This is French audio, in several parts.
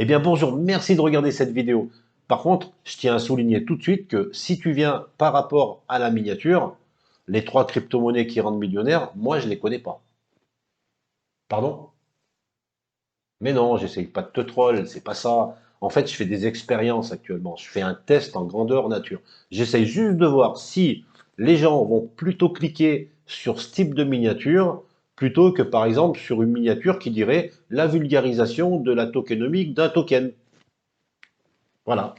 Eh bien bonjour, merci de regarder cette vidéo. Par contre, je tiens à souligner tout de suite que si tu viens par rapport à la miniature, les trois crypto-monnaies qui rendent millionnaire, moi je les connais pas. Pardon? Mais non, j'essaye pas de te troll, c'est pas ça. En fait, je fais des expériences actuellement. Je fais un test en grandeur nature. J'essaye juste de voir si les gens vont plutôt cliquer sur ce type de miniature plutôt que par exemple sur une miniature qui dirait la vulgarisation de la tokenomique d'un token. Voilà.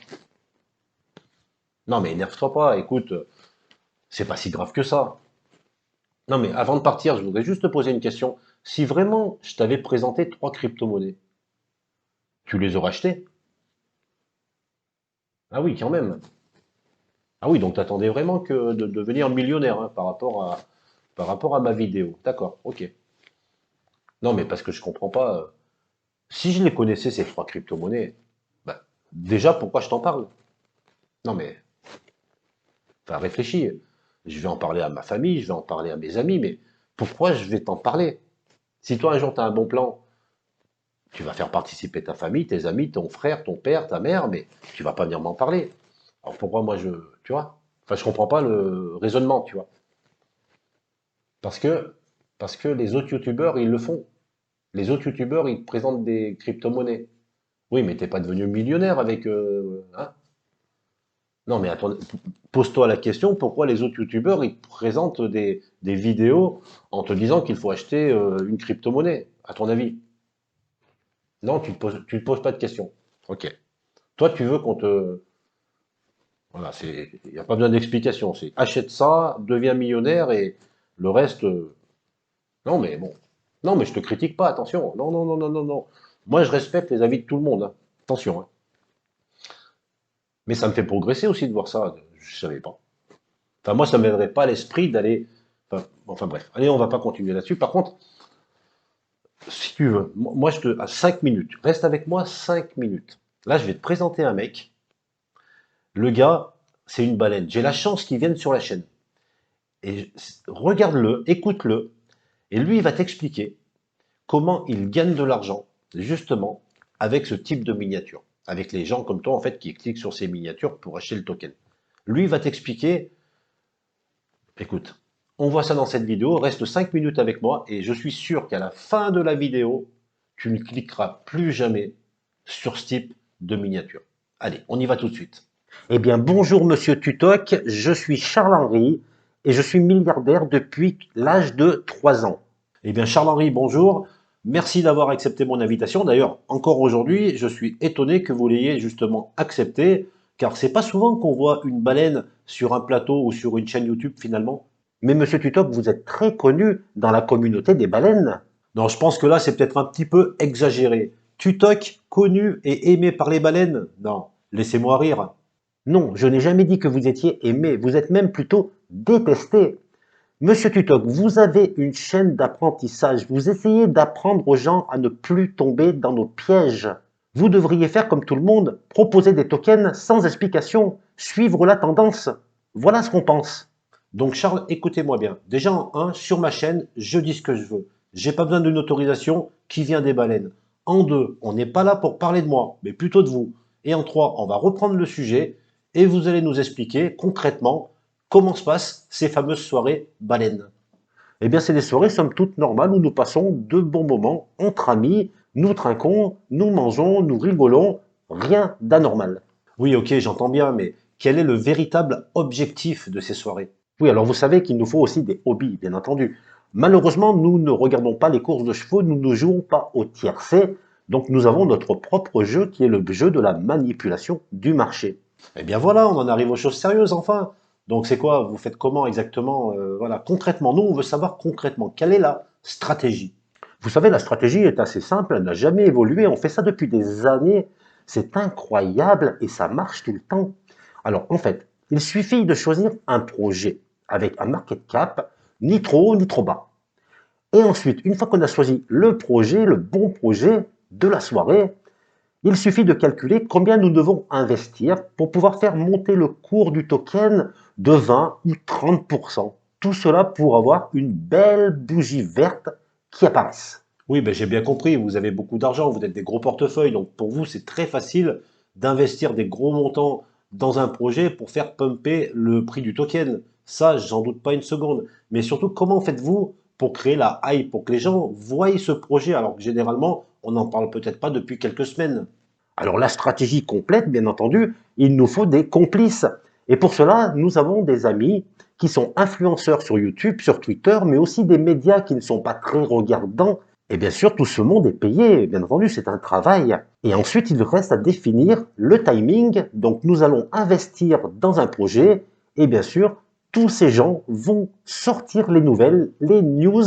Non mais énerve-toi pas, écoute, c'est pas si grave que ça. Non mais avant de partir, je voudrais juste te poser une question. Si vraiment je t'avais présenté trois crypto-monnaies, tu les aurais achetées? Ah oui, quand même. Ah oui, donc t'attendais vraiment que de devenir millionnaire hein, par rapport à ma vidéo. D'accord, ok. Non mais parce que je comprends pas. Si je les connaissais ces trois crypto-monnaies, bah, déjà pourquoi je t'en parle? Non mais, enfin réfléchis. Je vais en parler à ma famille, je vais en parler à mes amis, mais pourquoi je vais t'en parler? Si toi un jour tu as un bon plan, tu vas faire participer ta famille, tes amis, ton frère, ton père, ta mère, mais tu vas pas venir m'en parler. Alors pourquoi moi tu vois? Enfin, je comprends pas le raisonnement, tu vois. Parce que, parce que les autres youtubeurs, ils le font. Les autres youtubeurs, ils présentent des crypto-monnaies. Oui, mais t'es pas devenu millionnaire avec, hein? Non, mais attends, pose-toi la question, pourquoi les autres youtubeurs, ils présentent des vidéos en te disant qu'il faut acheter une crypto-monnaie, à ton avis? Non, tu te poses pas de questions. Ok. Toi, tu veux qu'on te, voilà, il n'y a pas besoin d'explication. C'est achète ça, deviens millionnaire et le reste, non, mais bon. Non, mais je te critique pas, attention. Non, non, non, non, non, non. Moi, je respecte les avis de tout le monde, hein. Attention, hein. Mais ça me fait progresser aussi de voir ça. Je savais pas. Enfin, moi, ça ne m'aiderait pas à l'esprit d'aller. Enfin, bref. Allez, on va pas continuer là-dessus. Par contre, si tu veux, moi, je te. À 5 minutes. Reste avec moi 5 minutes. Là, je vais te présenter un mec. Le gars, c'est une baleine. J'ai la chance qu'il vienne sur la chaîne. Et regarde-le, écoute-le, et lui, il va t'expliquer comment il gagne de l'argent, justement, avec ce type de miniature. Avec les gens comme toi, en fait, qui cliquent sur ces miniatures pour acheter le token. Lui, il va t'expliquer, écoute, on voit ça dans cette vidéo, reste 5 minutes avec moi, et je suis sûr qu'à la fin de la vidéo, tu ne cliqueras plus jamais sur ce type de miniature. Allez, on y va tout de suite. Eh bien, bonjour Monsieur Tutoc, je suis Charles-Henri et je suis milliardaire depuis l'âge de 3 ans. Eh bien, Charles-Henri, bonjour. Merci d'avoir accepté mon invitation. D'ailleurs, encore aujourd'hui, je suis étonné que vous l'ayez justement accepté, car c'est pas souvent qu'on voit une baleine sur un plateau ou sur une chaîne YouTube finalement. Mais Monsieur Tutoc, vous êtes très connu dans la communauté des baleines. Non, je pense que là, c'est peut-être un petit peu exagéré. Tutoc, connu et aimé par les baleines? Non, laissez-moi rire. Non, je n'ai jamais dit que vous étiez aimé, vous êtes même plutôt détesté. Monsieur Tutoc, vous avez une chaîne d'apprentissage, vous essayez d'apprendre aux gens à ne plus tomber dans nos pièges. Vous devriez faire comme tout le monde, proposer des tokens sans explication, suivre la tendance. Voilà ce qu'on pense. Donc Charles, écoutez-moi bien. Déjà en un, sur ma chaîne, je dis ce que je veux. J'ai pas besoin d'une autorisation qui vient des baleines. En deux, on n'est pas là pour parler de moi, mais plutôt de vous. Et en trois, on va reprendre le sujet et vous allez nous expliquer concrètement comment se passent ces fameuses soirées baleines. Eh bien, c'est des soirées somme toute normales où nous passons de bons moments entre amis, nous trinquons, nous mangeons, nous rigolons, rien d'anormal. Oui, ok, j'entends bien, mais quel est le véritable objectif de ces soirées? Oui, alors vous savez qu'il nous faut aussi des hobbies, bien entendu. Malheureusement, nous ne regardons pas les courses de chevaux, nous ne jouons pas au tiercé, donc nous avons notre propre jeu qui est le jeu de la manipulation du marché. Eh bien voilà, on en arrive aux choses sérieuses enfin. Donc c'est quoi? Vous faites comment exactement? Voilà, concrètement, nous on veut savoir concrètement quelle est la stratégie. Vous savez, la stratégie est assez simple, elle n'a jamais évolué, on fait ça depuis des années, c'est incroyable et ça marche tout le temps. Alors en fait, il suffit de choisir un projet avec un market cap ni trop haut ni trop bas. Et ensuite, une fois qu'on a choisi le projet, le bon projet de la soirée, il suffit de calculer combien nous devons investir pour pouvoir faire monter le cours du token de 20 ou 30%. Tout cela pour avoir une belle bougie verte qui apparaisse. Oui, ben, j'ai bien compris, vous avez beaucoup d'argent, vous êtes des gros portefeuilles, donc pour vous, c'est très facile d'investir des gros montants dans un projet pour faire pumper le prix du token. Ça, j'en doute pas une seconde. Mais surtout, comment faites-vous pour créer la hype, pour que les gens voient ce projet, alors que généralement, on n'en parle peut-être pas depuis quelques semaines. Alors la stratégie complète, bien entendu, il nous faut des complices. Et pour cela, nous avons des amis qui sont influenceurs sur YouTube, sur Twitter, mais aussi des médias qui ne sont pas très regardants. Et bien sûr, tout ce monde est payé, bien entendu, c'est un travail. Et ensuite, il reste à définir le timing. Donc nous allons investir dans un projet et bien sûr, tous ces gens vont sortir les nouvelles, les news,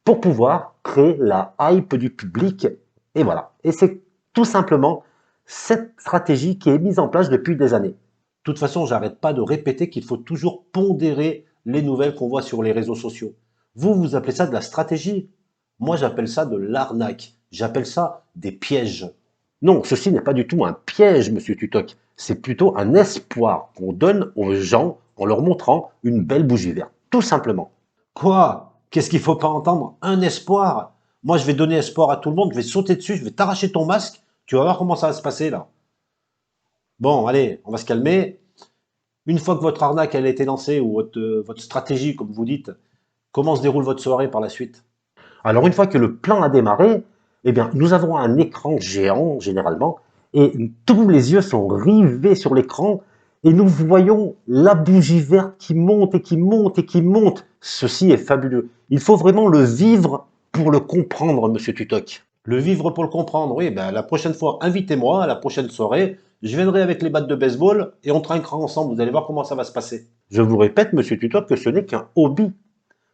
pour pouvoir créer la hype du public. Et voilà. Et c'est tout simplement cette stratégie qui est mise en place depuis des années. De toute façon, j'arrête pas de répéter qu'il faut toujours pondérer les nouvelles qu'on voit sur les réseaux sociaux. Vous, vous appelez ça de la stratégie. Moi, j'appelle ça de l'arnaque. J'appelle ça des pièges. Non, ceci n'est pas du tout un piège, monsieur Tutok. C'est plutôt un espoir qu'on donne aux gens en leur montrant une belle bougie verte. Tout simplement. Quoi? Qu'est-ce qu'il faut pas entendre? Un espoir? Moi, je vais donner espoir à tout le monde, je vais sauter dessus, je vais t'arracher ton masque, tu vas voir comment ça va se passer là. Bon, allez, on va se calmer. Une fois que votre arnaque elle a été lancée, ou votre stratégie, comme vous dites, comment se déroule votre soirée par la suite? Alors, une fois que le plan a démarré, eh bien, nous avons un écran géant, généralement, et tous les yeux sont rivés sur l'écran, et nous voyons la bougie verte qui monte et qui monte et qui monte. Ceci est fabuleux. Il faut vraiment le vivre pour le comprendre, monsieur Tutok. Le vivre pour le comprendre, oui, ben, la prochaine fois, invitez-moi à la prochaine soirée. Je viendrai avec les battes de baseball et on trinquera ensemble. Vous allez voir comment ça va se passer. Je vous répète, monsieur Tutok, que ce n'est qu'un hobby.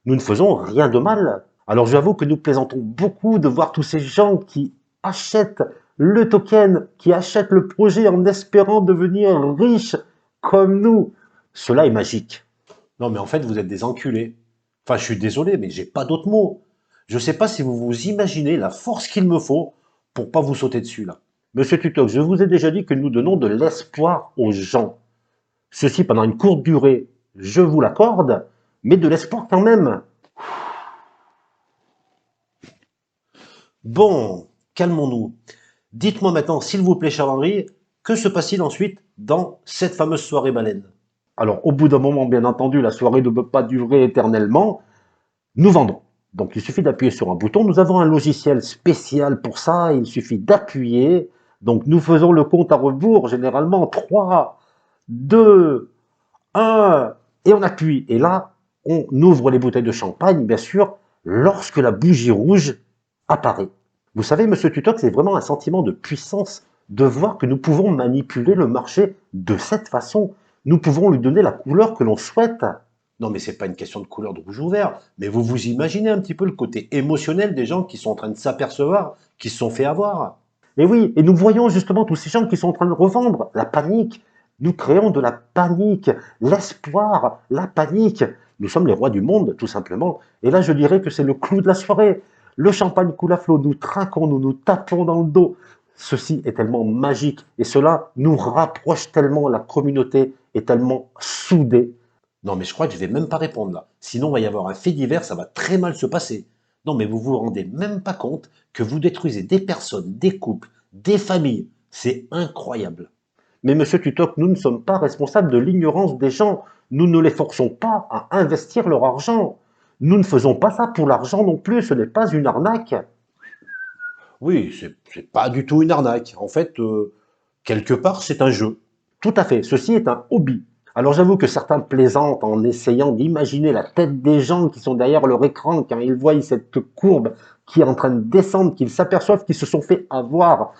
Nous ne faisons rien de mal. Alors j'avoue que nous plaisantons beaucoup de voir tous ces gens qui achètent le token, qui achètent le projet en espérant devenir riches comme nous. Cela est magique. Non mais en fait vous êtes des enculés. Enfin je suis désolé mais j'ai pas d'autres mots. Je sais pas si vous vous imaginez la force qu'il me faut pour pas vous sauter dessus là. Monsieur Tutok, je vous ai déjà dit que nous donnons de l'espoir aux gens. Ceci pendant une courte durée, je vous l'accorde, mais de l'espoir quand même. Bon, calmons-nous. Dites-moi maintenant, s'il vous plaît, Charles-Henri, que se passe-t-il ensuite dans cette fameuse soirée baleine? Alors, au bout d'un moment, bien entendu, la soirée ne peut pas durer éternellement. Nous vendons. Donc, il suffit d'appuyer sur un bouton. Nous avons un logiciel spécial pour ça. Il suffit d'appuyer. Donc, nous faisons le compte à rebours, généralement 3, 2, 1, et on appuie. Et là, on ouvre les bouteilles de champagne, bien sûr, lorsque la bougie rouge apparaît. Vous savez, monsieur Tutok, c'est vraiment un sentiment de puissance de voir que nous pouvons manipuler le marché de cette façon. Nous pouvons lui donner la couleur que l'on souhaite. Non, mais c'est pas une question de couleur de rouge ou vert, mais vous vous imaginez un petit peu le côté émotionnel des gens qui sont en train de s'apercevoir, qui se sont fait avoir. Et oui, et nous voyons justement tous ces gens qui sont en train de revendre la panique. Nous créons de la panique, l'espoir, la panique. Nous sommes les rois du monde, tout simplement. Et là, je dirais que c'est le clou de la soirée. Le champagne coule à flot, nous trinquons, nous nous tapons dans le dos. Ceci est tellement magique et cela nous rapproche tellement, la communauté est tellement soudée. Non mais je crois que je vais même pas répondre là. Sinon il va y avoir un fait divers, ça va très mal se passer. Non mais vous vous rendez même pas compte que vous détruisez des personnes, des couples, des familles. C'est incroyable. Mais monsieur Tutok, nous ne sommes pas responsables de l'ignorance des gens. Nous ne les forçons pas à investir leur argent. Nous ne faisons pas ça pour l'argent non plus, ce n'est pas une arnaque. Oui, c'est pas du tout une arnaque. En fait, quelque part, c'est un jeu. Tout à fait, ceci est un hobby. Alors j'avoue que certains plaisantent en essayant d'imaginer la tête des gens qui sont derrière leur écran quand ils voient cette courbe qui est en train de descendre, qu'ils s'aperçoivent qu'ils se sont fait avoir.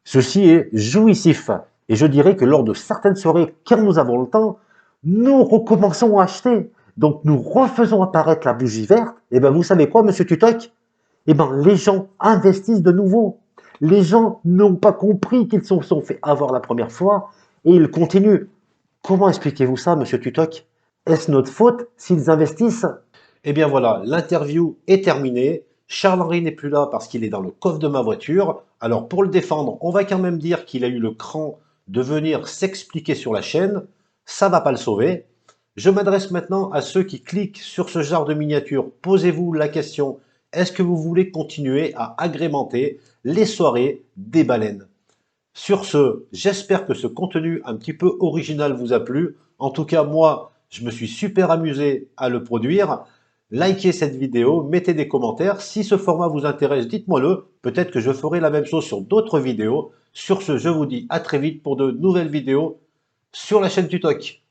Ceci est jouissif. Et je dirais que lors de certaines soirées, quand nous avons le temps, nous recommençons à acheter. Donc nous refaisons apparaître la bougie verte. Et bien vous savez quoi, monsieur Tutok? Eh ben les gens investissent de nouveau. Les gens n'ont pas compris qu'ils se sont fait avoir la première fois et ils continuent. Comment expliquez-vous ça, monsieur Tutok? Est-ce notre faute s'ils investissent? Eh bien voilà, l'interview est terminée. Charles-Henri n'est plus là parce qu'il est dans le coffre de ma voiture. Alors pour le défendre, on va quand même dire qu'il a eu le cran de venir s'expliquer sur la chaîne. Ça va pas le sauver. Je m'adresse maintenant à ceux qui cliquent sur ce genre de miniature. Posez-vous la question, Est-ce que vous voulez continuer à agrémenter les soirées des baleines? Sur ce, j'espère que ce contenu un petit peu original vous a plu. En tout cas, moi, je me suis super amusé à le produire. Likez cette vidéo, mettez des commentaires. Si ce format vous intéresse, dites-moi-le. Peut-être que je ferai la même chose sur d'autres vidéos. Sur ce, je vous dis à très vite pour de nouvelles vidéos sur la chaîne Tutoc.